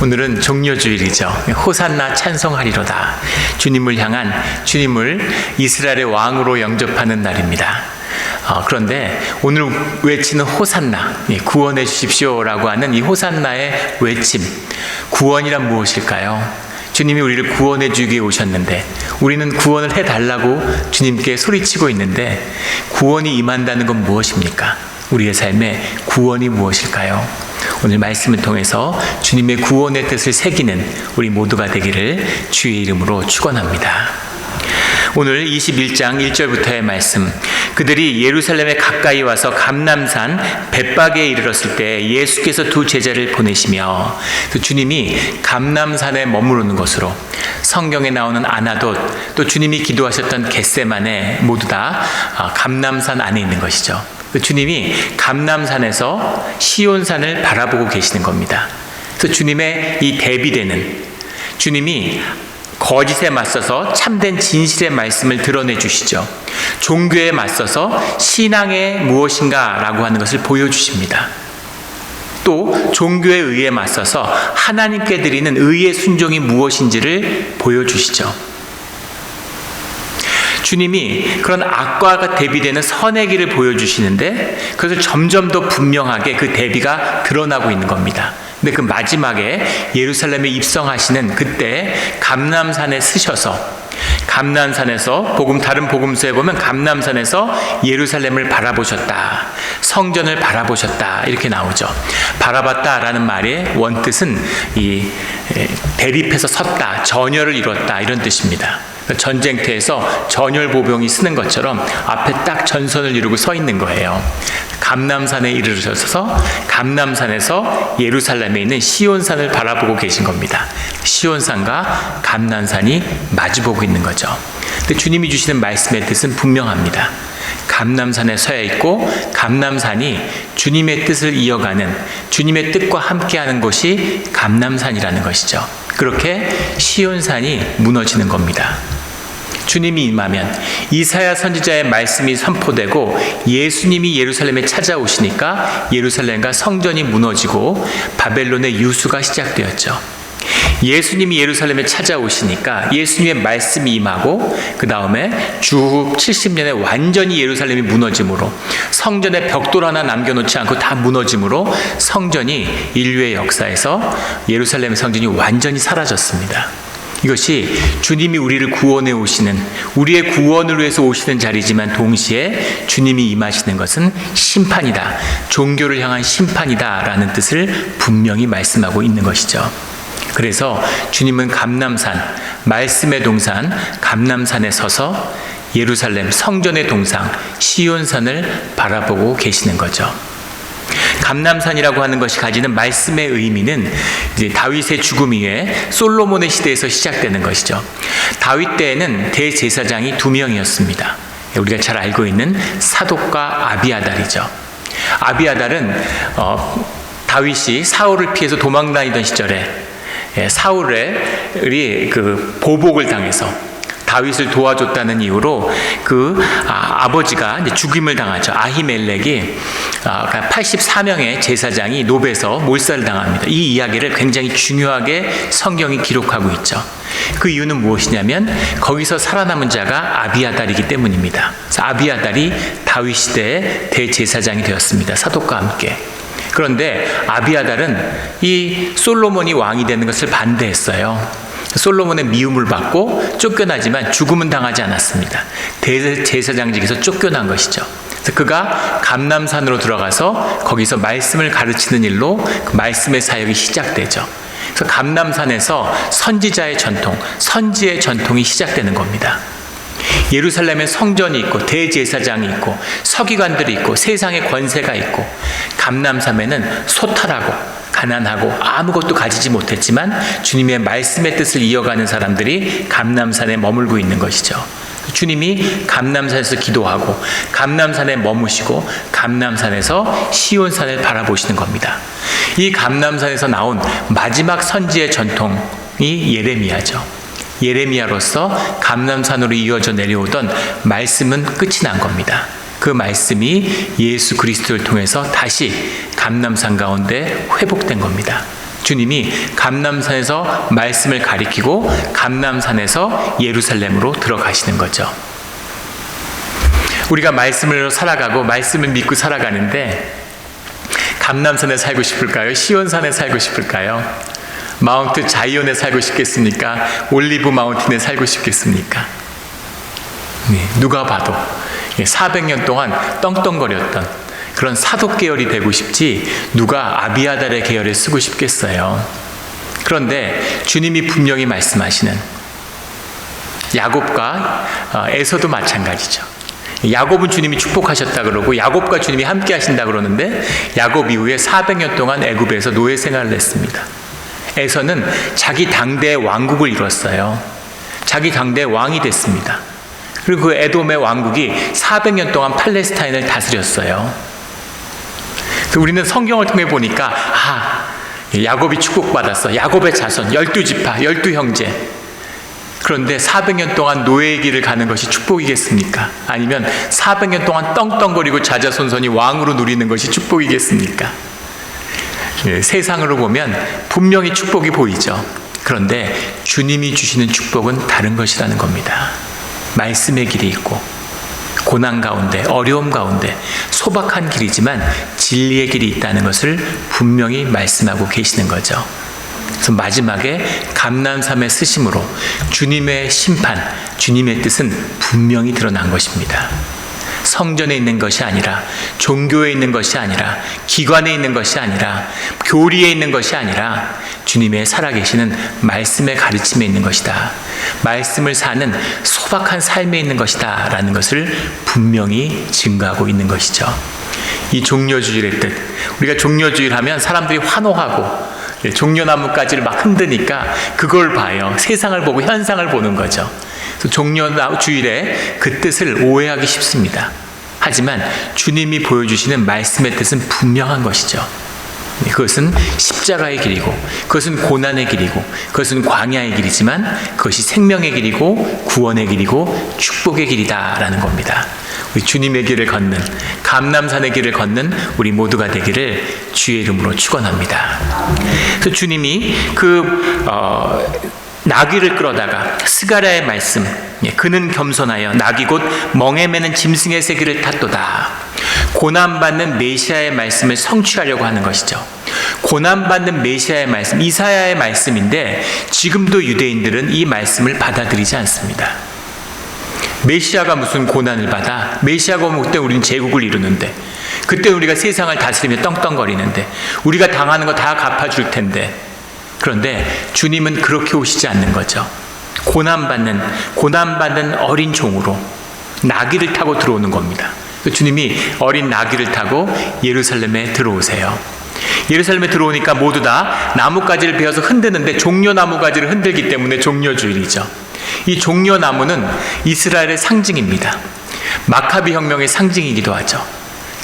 오늘은 종려주일이죠. 호산나 찬송하리로다. 주님을 향한, 주님을 이스라엘의 왕으로 영접하는 날입니다. 그런데 오늘 외치는 호산나, 구원해 주십시오라고 하는 이 호산나의 외침, 구원이란 무엇일까요? 주님이 우리를 구원해 주기 위해 오셨는데, 우리는 구원을 해달라고 주님께 소리치고 있는데, 구원이 임한다는 건 무엇입니까? 우리의 삶에 구원이 무엇일까요? 오늘 말씀을 통해서 주님의 구원의 뜻을 새기는 우리 모두가 되기를 주의 이름으로 축원합니다. 오늘 21장 1절부터의 말씀, 그들이 예루살렘에 가까이 와서 감람산 벳박에 이르렀을 때 예수께서 두 제자를 보내시며, 또 주님이 감람산에 머무르는 것으로, 성경에 나오는 아나돗, 또 주님이 기도하셨던 겟세마네, 모두 다 감람산 안에 있는 것이죠. 주님이 감람산에서 시온산을 바라보고 계시는 겁니다. 그래서 주님의 이 대비되는, 주님이 거짓에 맞서서 참된 진실의 말씀을 드러내 주시죠. 종교에 맞서서 신앙의 무엇인가 라고 하는 것을 보여주십니다. 또 종교의 의에 맞서서 하나님께 드리는 의의 순종이 무엇인지를 보여주시죠. 주님이 그런 악과 대비되는 선의 길을 보여주시는데, 그것을 점점 더 분명하게 그 대비가 드러나고 있는 겁니다. 근데 그 마지막에 예루살렘에 입성하시는 그때 감람산에 서셔서, 감람산에서 다른 복음서에 보면 감람산에서 예루살렘을 바라보셨다, 성전을 바라보셨다 이렇게 나오죠. 바라봤다라는 말의 원뜻은 이 대립해서 섰다, 전열을 이뤘다 이런 뜻입니다. 전쟁터에서 전열보병이 쓰는 것처럼 앞에 딱 전선을 이루고 서 있는 거예요. 감람산에 이르셔서 감람산에서 예루살렘에 있는 시온산을 바라보고 계신 겁니다. 시온산과 감람산이 마주보고 있는 거죠. 근데 주님이 주시는 말씀의 뜻은 분명합니다. 감람산에 서야 있고, 감람산이 주님의 뜻을 이어가는, 주님의 뜻과 함께하는 곳이 감람산이라는 것이죠. 그렇게 시온산이 무너지는 겁니다. 주님이 임하면 이사야 선지자의 말씀이 선포되고 예수님이 예루살렘에 찾아오시니까 예루살렘과 성전이 무너지고 바벨론의 유수가 시작되었죠. 예수님이 예루살렘에 찾아오시니까 예수님의 말씀이 임하고, 그 다음에 주후 70년에 완전히 예루살렘이 무너짐으로, 성전에 벽돌 하나 남겨놓지 않고 다 무너짐으로 성전이 인류의 역사에서 예루살렘 성전이 완전히 사라졌습니다. 이것이 주님이 우리를 구원해 오시는, 우리의 구원을 위해서 오시는 자리지만 동시에 주님이 임하시는 것은 심판이다, 종교를 향한 심판이다 라는 뜻을 분명히 말씀하고 있는 것이죠. 그래서 주님은 감람산, 말씀의 동산 감람산에 서서 예루살렘 성전의 동상 시온산을 바라보고 계시는 거죠. 감람산이라고 하는 것이 가지는 말씀의 의미는 이제 다윗의 죽음 이후에 솔로몬의 시대에서 시작되는 것이죠. 다윗 때에는 대제사장이 2명이었습니다. 우리가 잘 알고 있는 사독과 아비아달이죠. 아비아달은 다윗이 사울을 피해서 도망다니던 시절에 사울의 그 보복을 당해서 다윗을 도와줬다는 이유로 아버지가 이제 죽임을 당하죠. 아히멜렉이 84명의 제사장이 노베서 몰살을 당합니다. 이 이야기를 굉장히 중요하게 성경이 기록하고 있죠. 그 이유는 무엇이냐면 거기서 살아남은 자가 아비아달이기 때문입니다. 그래서 아비아달이 다윗 시대의 대제사장이 되었습니다. 사독과 함께. 그런데 아비아달은 이 솔로몬이 왕이 되는 것을 반대했어요. 솔로몬의 미움을 받고 쫓겨나지만 죽음은 당하지 않았습니다. 대제사장직에서 쫓겨난 것이죠. 그래서 그가 감람산으로 들어가서 거기서 말씀을 가르치는 일로 그 말씀의 사역이 시작되죠. 그래서 감람산에서 선지자의 전통, 선지의 전통이 시작되는 겁니다. 예루살렘에 성전이 있고 대제사장이 있고 서기관들이 있고 세상의 권세가 있고, 감람산에는 소탈하고 가난하고 아무것도 가지지 못했지만 주님의 말씀의 뜻을 이어가는 사람들이 감람산에 머물고 있는 것이죠. 주님이 감람산에서 기도하고 감람산에 머무시고 감람산에서 시온산을 바라보시는 겁니다. 이 감람산에서 나온 마지막 선지의 전통이 예레미야죠. 예레미야로서 감람산으로 이어져 내려오던 말씀은 끝이 난 겁니다. 그 말씀이 예수 그리스도를 통해서 다시 감람산 가운데 회복된 겁니다. 주님이 감람산에서 말씀을 가리키고 감람산에서 예루살렘으로 들어가시는 거죠. 우리가 말씀으로 살아가고 말씀을 믿고 살아가는데 감람산에 살고 싶을까요? 시온산에 살고 싶을까요? 마운트 자이온에 살고 싶겠습니까? 올리브 마운틴에 살고 싶겠습니까? 네, 누가 봐도 400년 동안 떵떵거렸던 그런 사독 계열이 되고 싶지 누가 아비아달의 계열에 쓰고 싶겠어요. 그런데 주님이 분명히 말씀하시는 야곱과 에서도 마찬가지죠. 야곱은 주님이 축복하셨다 그러고 야곱과 주님이 함께 하신다 그러는데 야곱 이후에 400년 동안 애굽에서 노예 생활을 했습니다. 에서는 자기 당대의 왕국을 이뤘어요. 자기 당대의 왕이 됐습니다. 그리고 그 에돔의 왕국이 400년 동안 팔레스타인을 다스렸어요. 우리는 성경을 통해 보니까 야곱이 축복받았어. 야곱의 자손 12지파 12형제. 그런데 400년 동안 노예의 길을 가는 것이 축복이겠습니까? 아니면 400년 동안 떵떵거리고 자자손손이 왕으로 누리는 것이 축복이겠습니까? 세상으로 보면 분명히 축복이 보이죠. 그런데 주님이 주시는 축복은 다른 것이라는 겁니다. 말씀의 길이 있고 고난 가운데 어려움 가운데 소박한 길이지만 진리의 길이 있다는 것을 분명히 말씀하고 계시는 거죠. 그래서 마지막에 감람산의 쓰심으로 주님의 심판, 주님의 뜻은 분명히 드러난 것입니다. 성전에 있는 것이 아니라 종교에 있는 것이 아니라 기관에 있는 것이 아니라 교리에 있는 것이 아니라 주님의 살아계시는 말씀의 가르침에 있는 것이다. 말씀을 사는 소박한 삶에 있는 것이다 라는 것을 분명히 증거하고 있는 것이죠. 이 종려주일의 뜻, 우리가 종려주일 하면 사람들이 환호하고 종려나무가지를 막 흔드니까 그걸 봐요. 세상을 보고 현상을 보는 거죠. 종려주일의 그 뜻을 오해하기 쉽습니다. 하지만 주님이 보여주시는 말씀의 뜻은 분명한 것이죠. 그것은 십자가의 길이고 그것은 고난의 길이고 그것은 광야의 길이지만 그것이 생명의 길이고 구원의 길이고 축복의 길이다라는 겁니다. 우리 주님의 길을 걷는 감람산의 길을 걷는 우리 모두가 되기를 주의 이름으로 축원합니다. 그래서 주님이 나귀를 끌어다가 스가랴의 말씀, 그는 겸손하여 나귀 곧 멍에 매는 짐승의 새끼를 탔도다. 고난받는 메시아의 말씀을 성취하려고 하는 것이죠. 고난받는 메시아의 말씀, 이사야의 말씀인데 지금도 유대인들은 이 말씀을 받아들이지 않습니다. 메시아가 무슨 고난을 받아? 메시아가 오면 그때 우리는 제국을 이루는데, 그때 우리가 세상을 다스리며 떵떵거리는데, 우리가 당하는 거 다 갚아줄 텐데. 그런데 주님은 그렇게 오시지 않는 거죠. 고난받는 어린 종으로 나귀를 타고 들어오는 겁니다. 주님이 어린 나귀를 타고 예루살렘에 들어오세요. 예루살렘에 들어오니까 모두 다 나뭇가지를 베어서 흔드는데 종려나무가지를 흔들기 때문에 종려주일이죠. 이 종려나무는 이스라엘의 상징입니다. 마카비 혁명의 상징이기도 하죠.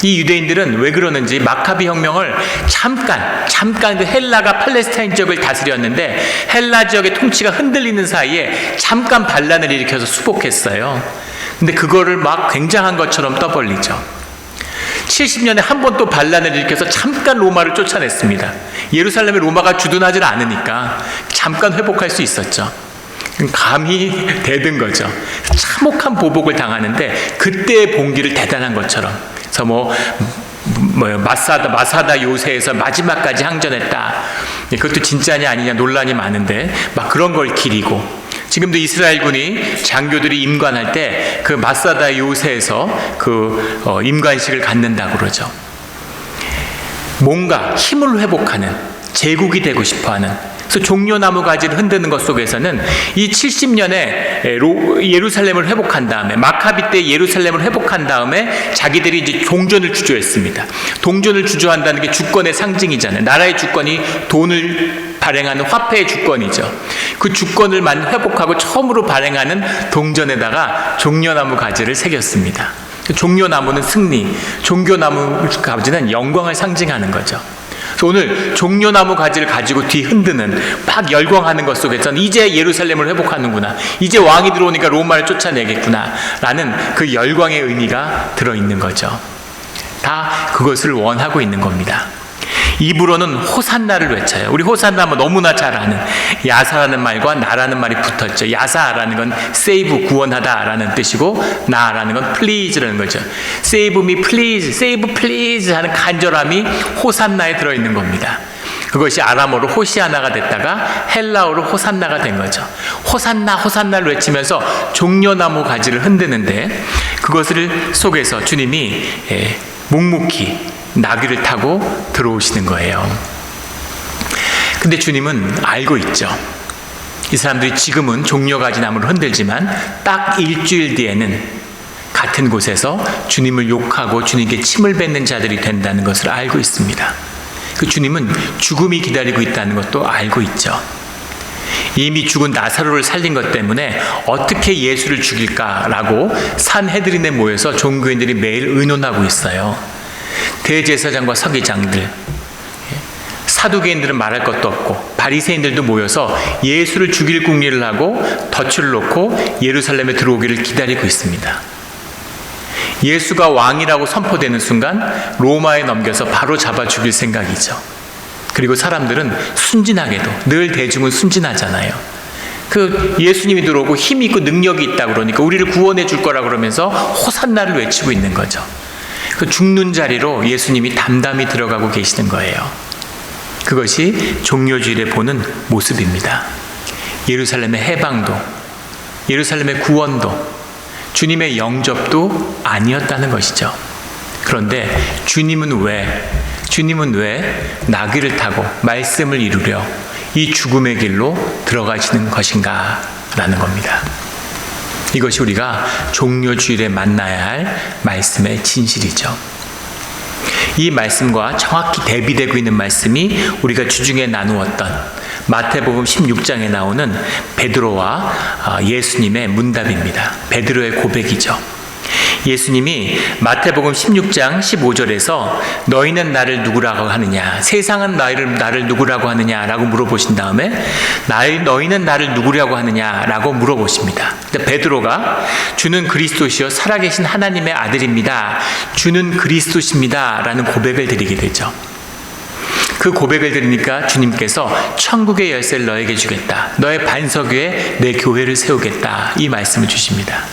이 유대인들은 왜 그러는지 마카비 혁명을 잠깐 그 헬라가 팔레스타인 지역을 다스렸는데 헬라 지역의 통치가 흔들리는 사이에 잠깐 반란을 일으켜서 수복했어요. 근데 그거를 막 굉장한 것처럼 떠벌리죠. 70년에 한 번 또 반란을 일으켜서 잠깐 로마를 쫓아냈습니다. 예루살렘에 로마가 주둔하지 않으니까 잠깐 회복할 수 있었죠. 감히 대든 거죠. 참혹한 보복을 당하는데 그때의 봉기를 대단한 것처럼. 그래서 마사다 요새에서 마지막까지 항전했다. 그것도 진짜냐 아니냐 논란이 많은데 막 그런 걸 기리고, 지금도 이스라엘군이 장교들이 임관할 때 그 마사다 요새에서 임관식을 갖는다고 그러죠. 뭔가 힘을 회복하는, 제국이 되고 싶어하는, 그래서 종려나무 가지를 흔드는 것 속에서는 이 70년에 예루살렘을 회복한 다음에, 마카비 때 예루살렘을 회복한 다음에 자기들이 이제 종전을 주저했습니다. 동전을 주저한다는 게 주권의 상징이잖아요. 나라의 주권이 돈을 발행하는 화폐의 주권이죠. 그 주권을만 회복하고 처음으로 발행하는 동전에다가 종려나무 가지를 새겼습니다. 종려나무는 승리, 종려나무 가지는 영광을 상징하는 거죠. 오늘 종려나무 가지를 가지고 뒤 흔드는, 막 열광하는 것 속에서는 이제 예루살렘을 회복하는구나, 이제 왕이 들어오니까 로마를 쫓아내겠구나 라는 그 열광의 의미가 들어있는 거죠. 다 그것을 원하고 있는 겁니다. 입으로는 호산나를 외쳐요. 우리 호산나 하면 너무나 잘 아는 야사라는 말과 나라는 말이 붙었죠. 야사라는 건 save, 구원하다라는 뜻이고 나라는 건 please라는 거죠. save me please, save please 하는 간절함이 호산나에 들어있는 겁니다. 그것이 아람어로 호시아나가 됐다가 헬라어로 호산나가 된 거죠. 호산나, 호산나를 외치면서 종려나무 가지를 흔드는데 그것을 속에서 주님이 묵묵히 나귀를 타고 들어오시는 거예요. 근데 주님은 알고 있죠. 이 사람들이 지금은 종려가지 나무를 흔들지만 딱 일주일 뒤에는 같은 곳에서 주님을 욕하고 주님께 침을 뱉는 자들이 된다는 것을 알고 있습니다. 그 주님은 죽음이 기다리고 있다는 것도 알고 있죠. 이미 죽은 나사로를 살린 것 때문에 어떻게 예수를 죽일까라고 산헤드린에 모여서 종교인들이 매일 의논하고 있어요. 대제사장과 서기장들, 사두개인들은 말할 것도 없고 바리새인들도 모여서 예수를 죽일 궁리를 하고 덫을 놓고 예루살렘에 들어오기를 기다리고 있습니다. 예수가 왕이라고 선포되는 순간 로마에 넘겨서 바로 잡아 죽일 생각이죠. 그리고 사람들은 순진하게도 늘 대중은 순진하잖아요. 그 예수님이 들어오고 힘이 있고 능력이 있다 그러니까 우리를 구원해 줄 거라 그러면서 호산나를 외치고 있는 거죠. 그 죽는 자리로 예수님이 담담히 들어가고 계시는 거예요. 그것이 종려주일에 보는 모습입니다. 예루살렘의 해방도, 예루살렘의 구원도, 주님의 영접도 아니었다는 것이죠. 그런데 주님은 왜 나귀를 타고 말씀을 이루려 이 죽음의 길로 들어가시는 것인가 라는 겁니다. 이것이 우리가 종려주일에 만나야 할 말씀의 진실이죠. 이 말씀과 정확히 대비되고 있는 말씀이 우리가 주중에 나누었던 마태복음 16장에 나오는 베드로와 예수님의 문답입니다. 베드로의 고백이죠. 예수님이 마태복음 16장 15절에서 너희는 나를 누구라고 하느냐, 세상은 나를 누구라고 하느냐라고 물어보신 다음에 너희는 나를 누구라고 하느냐라고 물어보십니다. 베드로가 주는 그리스도시요 살아계신 하나님의 아들입니다. 주는 그리스도십니다 라는 고백을 드리게 되죠. 그 고백을 들으니까 주님께서 천국의 열쇠를 너에게 주겠다. 너의 반석 위에 내 교회를 세우겠다. 이 말씀을 주십니다.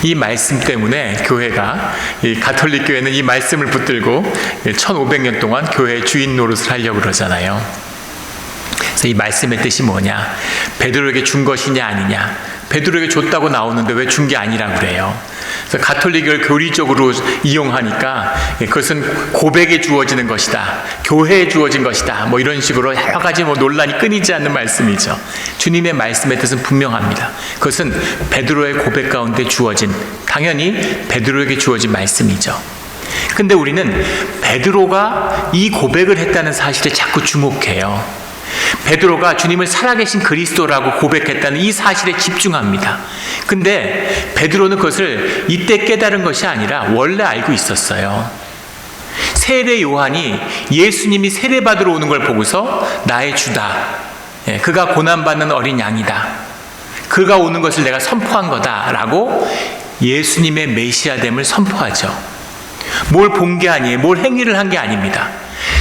이 말씀 때문에 교회가, 이 가톨릭 교회는 이 말씀을 붙들고 1500년 동안 교회의 주인 노릇을 하려고 그러잖아요. 그래서 이 말씀의 뜻이 뭐냐? 베드로에게 준 것이냐 아니냐? 베드로에게 줬다고 나오는데 왜 준 게 아니라고 그래요? 그래서 가톨릭을 교리적으로 이용하니까 그것은 고백에 주어지는 것이다, 교회에 주어진 것이다, 뭐 이런 식으로 여러 가지 논란이 끊이지 않는 말씀이죠. 주님의 말씀의 뜻은 분명합니다. 그것은 베드로의 고백 가운데 주어진, 당연히 베드로에게 주어진 말씀이죠. 근데 우리는 베드로가 이 고백을 했다는 사실에 자꾸 주목해요. 베드로가 주님을 살아계신 그리스도라고 고백했다는 이 사실에 집중합니다. 근데 베드로는 그것을 이때 깨달은 것이 아니라 원래 알고 있었어요. 세례 요한이 예수님이 세례받으러 오는 걸 보고서 나의 주다, 그가 고난받는 어린 양이다, 그가 오는 것을 내가 선포한 거다 라고 예수님의 메시아됨을 선포하죠. 뭘 본 게 아니에요. 뭘 행위를 한 게 아닙니다.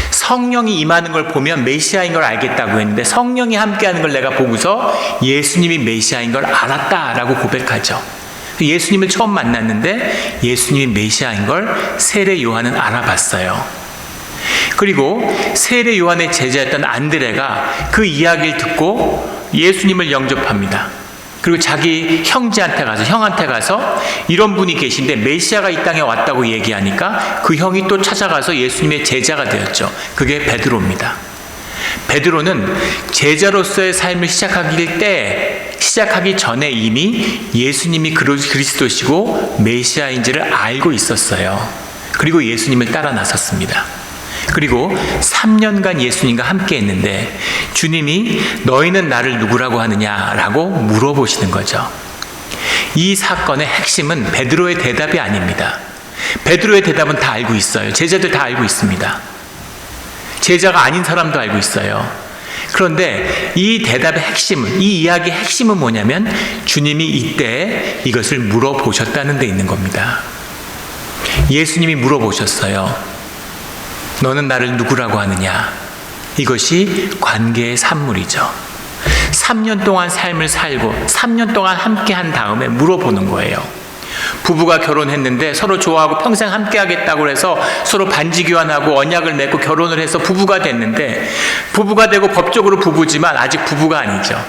성령이 임하는 걸 보면 메시아인 걸 알겠다고 했는데 성령이 함께하는 걸 내가 보고서 예수님이 메시아인 걸 알았다라고 고백하죠. 예수님을 처음 만났는데 예수님이 메시아인 걸 세례 요한은 알아봤어요. 그리고 세례 요한의 제자였던 안드레가 그 이야기를 듣고 예수님을 영접합니다. 그리고 자기 형한테 가서 이런 분이 계신데 메시아가 이 땅에 왔다고 얘기하니까 그 형이 또 찾아가서 예수님의 제자가 되었죠. 그게 베드로입니다. 베드로는 제자로서의 삶을 시작하기 전에 이미 예수님이 그리스도시고 메시아인지를 알고 있었어요. 그리고 예수님을 따라 나섰습니다. 그리고 3년간 예수님과 함께 했는데 주님이 너희는 나를 누구라고 하느냐라고 물어보시는 거죠. 이 사건의 핵심은 베드로의 대답이 아닙니다. 베드로의 대답은 다 알고 있어요. 제자들 다 알고 있습니다. 제자가 아닌 사람도 알고 있어요. 그런데 이 대답의 핵심은, 이 이야기의 핵심은 뭐냐면 주님이 이때 이것을 물어보셨다는 데 있는 겁니다. 예수님이 물어보셨어요. 너는 나를 누구라고 하느냐? 이것이 관계의 산물이죠. 3년 동안 삶을 살고 3년 동안 함께 한 다음에 물어보는 거예요. 부부가 결혼했는데 서로 좋아하고 평생 함께 하겠다고 해서 서로 반지 교환하고 언약을 맺고 결혼을 해서 부부가 됐는데, 부부가 되고 법적으로 부부지만 아직 부부가 아니죠.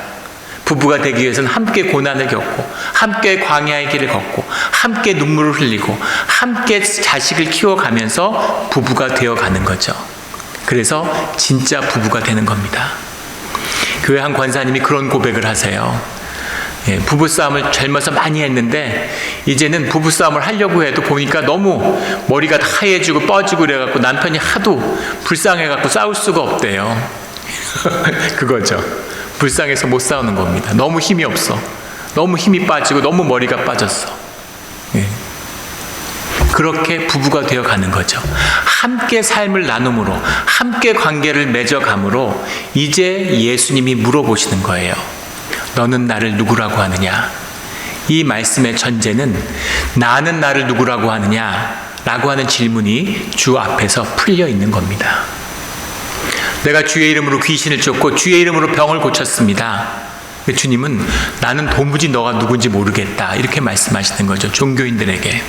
부부가 되기 위해서는 함께 고난을 겪고 함께 광야의 길을 걷고 함께 눈물을 흘리고 함께 자식을 키워가면서 부부가 되어가는 거죠. 그래서 진짜 부부가 되는 겁니다. 교회 한 권사님이 그런 고백을 하세요. 부부싸움을 젊어서 많이 했는데 이제는 부부싸움을 하려고 해도 보니까 너무 머리가 하얘지고 뻐지고 그래갖고 남편이 하도 불쌍해갖고 싸울 수가 없대요. 그거죠. 불쌍해서 못 싸우는 겁니다. 너무 힘이 없어. 너무 힘이 빠지고 너무 머리가 빠졌어. 그렇게 부부가 되어가는 거죠. 함께 삶을 나눔으로, 함께 관계를 맺어감으로 이제 예수님이 물어보시는 거예요. 너는 나를 누구라고 하느냐? 이 말씀의 전제는 나는 나를 누구라고 하느냐? 라고 하는 질문이 주 앞에서 풀려 있는 겁니다. 내가 주의 이름으로 귀신을 쫓고 주의 이름으로 병을 고쳤습니다. 주님은 나는 도무지 너가 누군지 모르겠다, 이렇게 말씀하시는 거죠. 종교인들에게.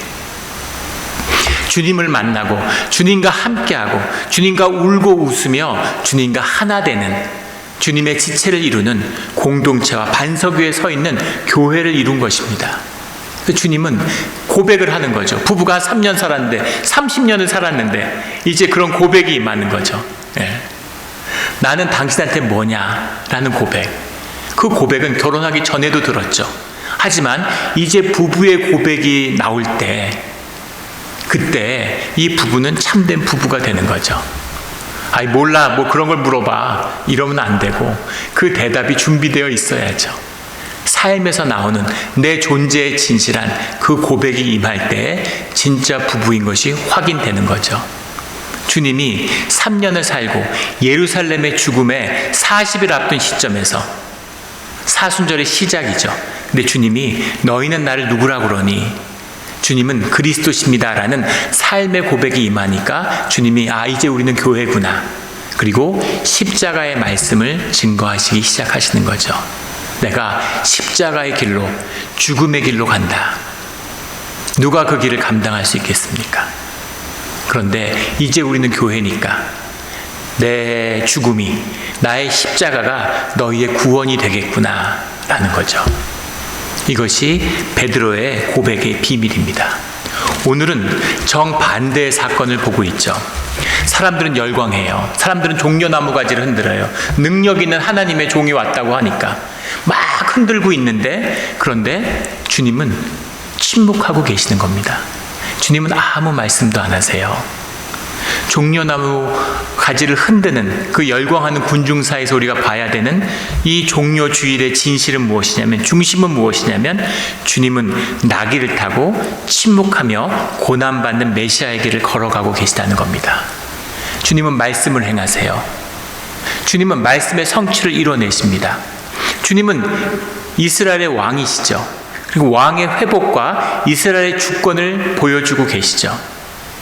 주님을 만나고 주님과 함께하고 주님과 울고 웃으며 주님과 하나 되는, 주님의 지체를 이루는 공동체와 반석 위에 서 있는 교회를 이룬 것입니다. 주님은 고백을 하는 거죠. 부부가 3년 살았는데 30년을 살았는데 이제 그런 고백이 임하는 거죠. 나는 당신한테 뭐냐? 라는 고백. 그 고백은 결혼하기 전에도 들었죠. 하지만 이제 부부의 고백이 나올 때, 그때 이 부부는 참된 부부가 되는 거죠. 아이 몰라, 뭐 그런 걸 물어봐, 이러면 안 되고 그 대답이 준비되어 있어야죠. 삶에서 나오는 내 존재의 진실한 그 고백이 임할 때 진짜 부부인 것이 확인되는 거죠. 주님이 3년을 살고 예루살렘의 죽음에 40일 앞둔 시점에서, 사순절의 시작이죠. 근데 주님이 너희는 나를 누구라고 그러니? 주님은 그리스도십니다라는 삶의 고백이 임하니까 주님이 이제 우리는 교회구나. 그리고 십자가의 말씀을 증거하시기 시작하시는 거죠. 내가 십자가의 길로, 죽음의 길로 간다. 누가 그 길을 감당할 수 있겠습니까? 그런데 이제 우리는 교회니까 내 죽음이, 나의 십자가가 너희의 구원이 되겠구나 라는 거죠. 이것이 베드로의 고백의 비밀입니다. 오늘은 정반대의 사건을 보고 있죠. 사람들은 열광해요. 사람들은 종려나무 가지를 흔들어요. 능력 있는 하나님의 종이 왔다고 하니까 막 흔들고 있는데, 그런데 주님은 침묵하고 계시는 겁니다. 주님은 아무 말씀도 안 하세요. 종려나무 가지를 흔드는 그 열광하는 군중 사이에서 우리가 봐야 되는 이 종려 주일의 진실은 무엇이냐면, 중심은 무엇이냐면, 주님은 나귀를 타고 침묵하며 고난받는 메시아의 길을 걸어가고 계시다는 겁니다. 주님은 말씀을 행하세요. 주님은 말씀의 성취를 이뤄내십니다. 주님은 이스라엘의 왕이시죠. 그리고 왕의 회복과 이스라엘의 주권을 보여주고 계시죠.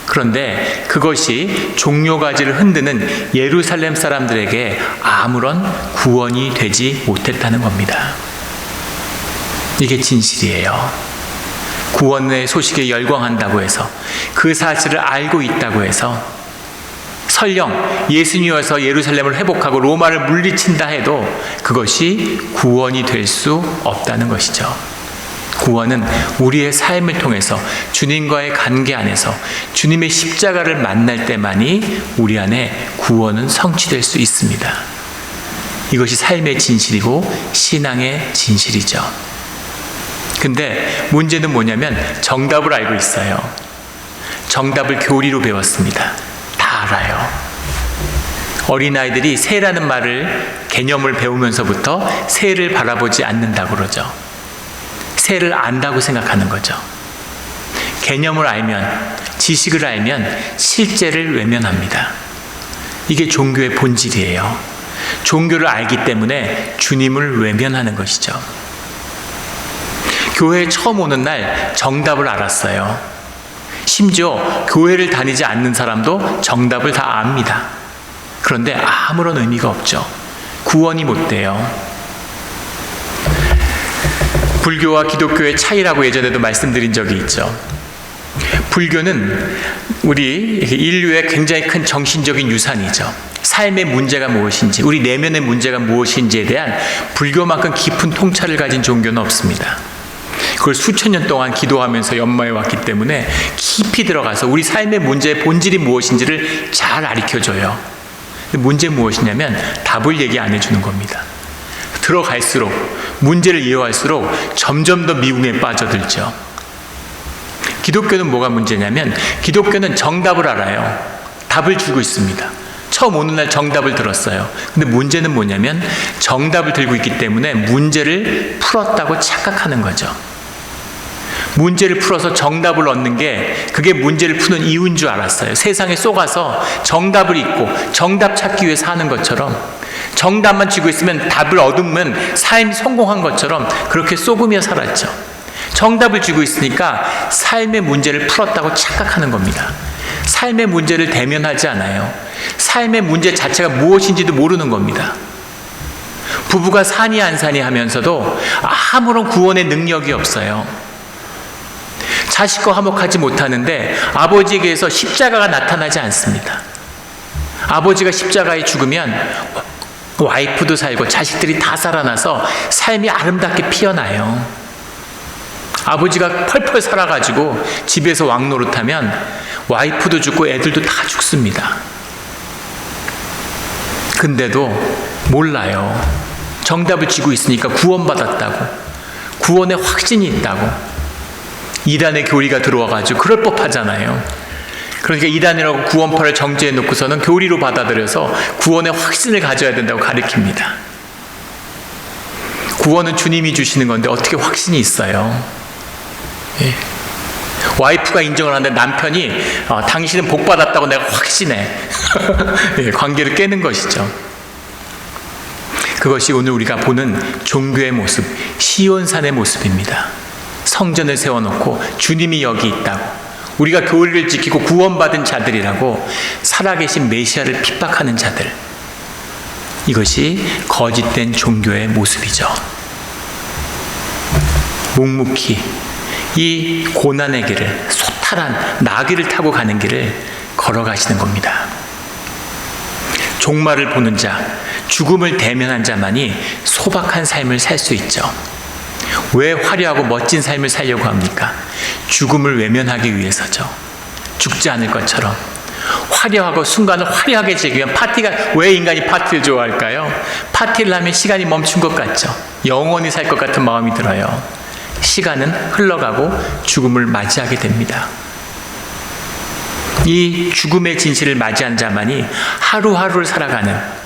그런데 그것이 종려가지를 흔드는 예루살렘 사람들에게 아무런 구원이 되지 못했다는 겁니다. 이게 진실이에요. 구원의 소식에 열광한다고 해서, 그 사실을 알고 있다고 해서, 설령 예수님이 와서 예루살렘을 회복하고 로마를 물리친다 해도 그것이 구원이 될 수 없다는 것이죠. 구원은 우리의 삶을 통해서 주님과의 관계 안에서 주님의 십자가를 만날 때만이 우리 안에 구원은 성취될 수 있습니다. 이것이 삶의 진실이고 신앙의 진실이죠. 근데 문제는 뭐냐면 정답을 알고 있어요. 정답을 교리로 배웠습니다. 다 알아요. 어린아이들이 새라는 말을, 개념을 배우면서부터 새를 바라보지 않는다고 그러죠. 새를 안다고 생각하는 거죠. 개념을 알면, 지식을 알면 실제를 외면합니다. 이게 종교의 본질이에요. 종교를 알기 때문에 주님을 외면하는 것이죠. 교회에 처음 오는 날 정답을 알았어요. 심지어 교회를 다니지 않는 사람도 정답을 다 압니다. 그런데 아무런 의미가 없죠. 구원이 못 돼요. 불교와 기독교의 차이라고 예전에도 말씀드린 적이 있죠. 불교는 우리 인류의 굉장히 큰 정신적인 유산이죠. 삶의 문제가 무엇인지, 우리 내면의 문제가 무엇인지에 대한 불교만큼 깊은 통찰을 가진 종교는 없습니다. 그걸 수천 년 동안 기도하면서 연마해 왔기 때문에 깊이 들어가서 우리 삶의 문제의 본질이 무엇인지를 잘 가르쳐줘요. 문제 무엇이냐면 답을 얘기 안 해주는 겁니다. 들어갈수록, 문제를 이해할수록 점점 더 미궁에 빠져들죠. 기독교는 뭐가 문제냐면 기독교는 정답을 알아요. 답을 주고 있습니다. 처음 오는 날 정답을 들었어요. 근데 문제는 뭐냐면 정답을 들고 있기 때문에 문제를 풀었다고 착각하는 거죠. 문제를 풀어서 정답을 얻는 게 그게 문제를 푸는 이유인 줄 알았어요. 세상에 속아서 정답을 잊고 정답 찾기 위해서 하는 것처럼, 정답만 쥐고 있으면 답을 얻으면 삶이 성공한 것처럼 그렇게 속으며 살았죠. 정답을 쥐고 있으니까 삶의 문제를 풀었다고 착각하는 겁니다. 삶의 문제를 대면하지 않아요. 삶의 문제 자체가 무엇인지도 모르는 겁니다. 부부가 사니 안 사니 하면서도 아무런 구원의 능력이 없어요. 자식과 화목하지 못하는데 아버지에게서 십자가가 나타나지 않습니다. 아버지가 십자가에 죽으면 와이프도 살고 자식들이 다 살아나서 삶이 아름답게 피어나요. 아버지가 펄펄 살아가지고 집에서 왕노릇하면 와이프도 죽고 애들도 다 죽습니다. 근데도 몰라요. 정답을 쥐고 있으니까 구원받았다고, 구원의 확신이 있다고. 이단의 교리가 들어와가지고 그럴 법하잖아요. 그러니까 이단이라고 구원파를 정죄해 놓고서는 교리로 받아들여서 구원의 확신을 가져야 된다고 가르칩니다. 구원은 주님이 주시는 건데 어떻게 확신이 있어요? 예. 와이프가 인정을 하는데 남편이 당신은 복 받았다고 내가 확신해. 예, 관계를 깨는 것이죠. 그것이 오늘 우리가 보는 종교의 모습, 시온산의 모습입니다. 성전을 세워놓고 주님이 여기 있다고, 우리가 교리를 지키고 구원받은 자들이라고 살아계신 메시아를 핍박하는 자들, 이것이 거짓된 종교의 모습이죠. 묵묵히 이 고난의 길을, 소탈한 나귀를 타고 가는 길을 걸어가시는 겁니다. 종말을 보는 자, 죽음을 대면한 자만이 소박한 삶을 살 수 있죠. 왜 화려하고 멋진 삶을 살려고 합니까? 죽음을 외면하기 위해서죠. 죽지 않을 것처럼 화려하고 순간을 화려하게 즐기면, 파티가, 왜 인간이 파티를 좋아할까요? 파티를 하면 시간이 멈춘 것 같죠. 영원히 살 것 같은 마음이 들어요. 시간은 흘러가고 죽음을 맞이하게 됩니다. 이 죽음의 진실을 맞이한 자만이 하루하루를 살아가는,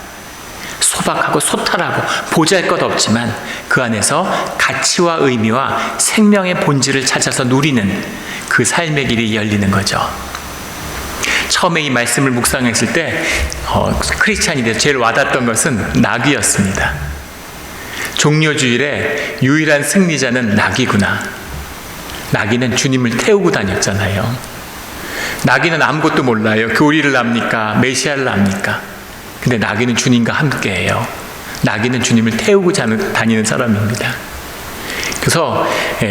소박하고 소탈하고 보잘것없지만 그 안에서 가치와 의미와 생명의 본질을 찾아서 누리는 그 삶의 길이 열리는 거죠. 처음에 이 말씀을 묵상했을 때 크리스찬이 돼서 제일 와닿았던 것은 나귀였습니다. 종려주일에 유일한 승리자는 나귀구나. 나귀는 주님을 태우고 다녔잖아요. 나귀는 아무것도 몰라요. 교리를 압니까? 메시아를 압니까? 근데 나귀는 주님과 함께해요. 나귀는 주님을 태우고 다니는 사람입니다. 그래서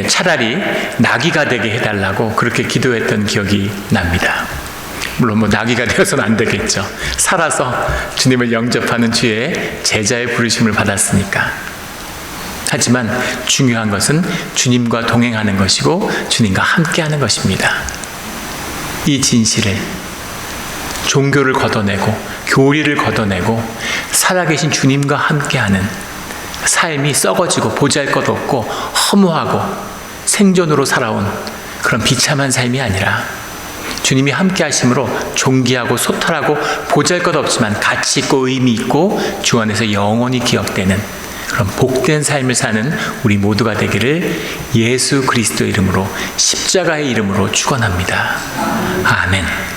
차라리 나귀가 되게 해달라고 그렇게 기도했던 기억이 납니다. 물론 나귀가 되어서는 안 되겠죠. 살아서 주님을 영접하는 주의 제자의 부르심을 받았으니까. 하지만 중요한 것은 주님과 동행하는 것이고 주님과 함께하는 것입니다. 이 진실을, 종교를 걷어내고 교리를 걷어내고 살아계신 주님과 함께하는 삶이 썩어지고 보잘것없고 허무하고 생존으로 살아온 그런 비참한 삶이 아니라 주님이 함께하심으로 존귀하고 소탈하고 보잘것없지만 가치 있고 의미 있고 주 안에서 영원히 기억되는 그런 복된 삶을 사는 우리 모두가 되기를 예수 그리스도의 이름으로, 십자가의 이름으로 축원합니다. 아멘.